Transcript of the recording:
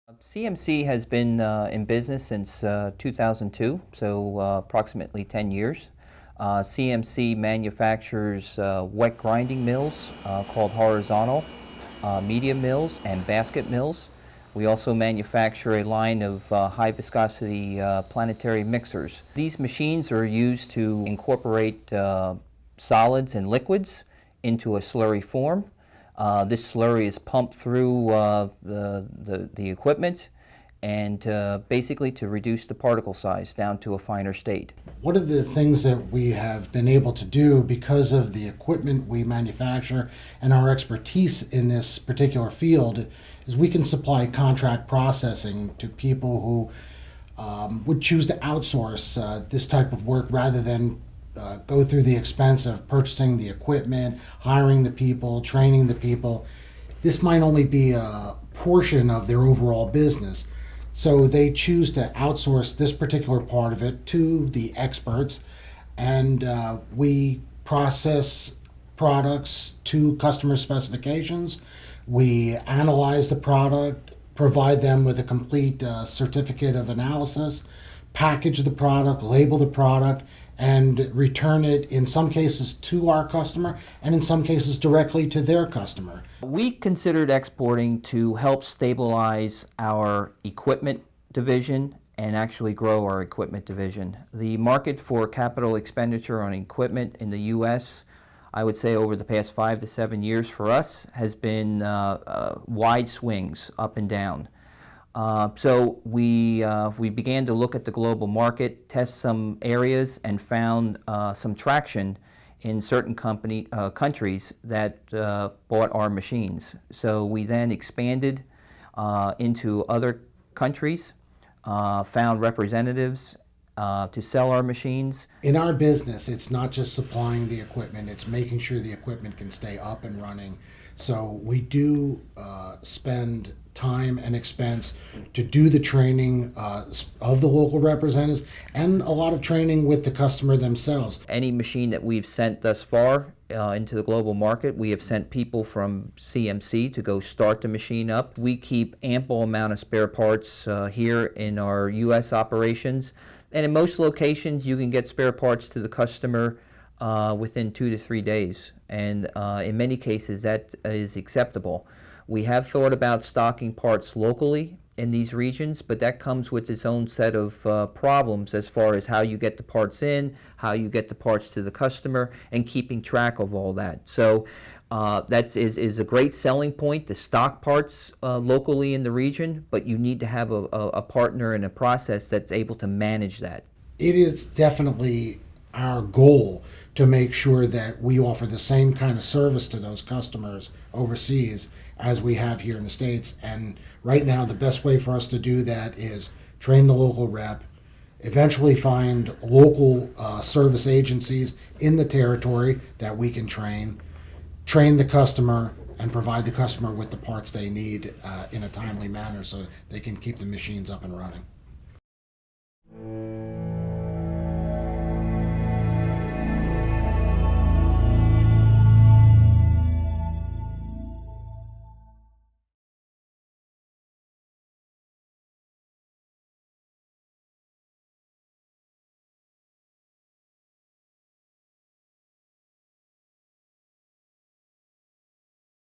CMC has been in business since 2002, so approximately 10 years. CMC manufactures wet grinding mills called horizontal, medium mills, and basket mills. We also manufacture a line of high viscosity planetary mixers. These machines are used to incorporate solids and liquids into a slurry form. This slurry is pumped through the equipment and basically to reduce the particle size down to a finer state. One of the things that we have been able to do because of the equipment we manufacture and our expertise in this particular field is we can supply contract processing to people who would choose to outsource this type of work rather than go through the expense of purchasing the equipment, hiring the people, training the people. This might only be a portion of their overall business. So they choose to outsource this particular part of it to the experts, and we process products to customer specifications. We analyze the product, provide them with a complete certificate of analysis, package the product, label the product, and return it in some cases to our customer and in some cases directly to their customer. We considered exporting to help stabilize our equipment division and actually grow our equipment division. The market for capital expenditure on equipment in the U.S., I would say over the past 5 to 7 years for us, has been wide swings up and down. So we began to look at the global market, test some areas, and found some traction in certain countries that bought our machines. So we then expanded into other countries, found representatives to sell our machines. In our business, it's not just supplying the equipment, it's making sure the equipment can stay up and running. So we do spend time and expense to do the training of the local representatives and a lot of training with the customer themselves. Any machine that we've sent thus far into the global market, we have sent people from CMC to go start the machine up. We keep ample amount of spare parts here in our U.S. operations, and in most locations you can get spare parts to the customer within 2 to 3 days, and in many cases that is acceptable. We have thought about stocking parts locally in these regions, but that comes with its own set of problems as far as how you get the parts in, how you get the parts to the customer, and keeping track of all that. So that is a great selling point to stock parts locally in the region, but you need to have a partner and a process that's able to manage that. It is definitely our goal to make sure that we offer the same kind of service to those customers overseas as we have here in the States. And right now, the best way for us to do that is train the local rep, eventually find local service agencies in the territory that we can train the customer, and provide the customer with the parts they need in a timely manner so they can keep the machines up and running.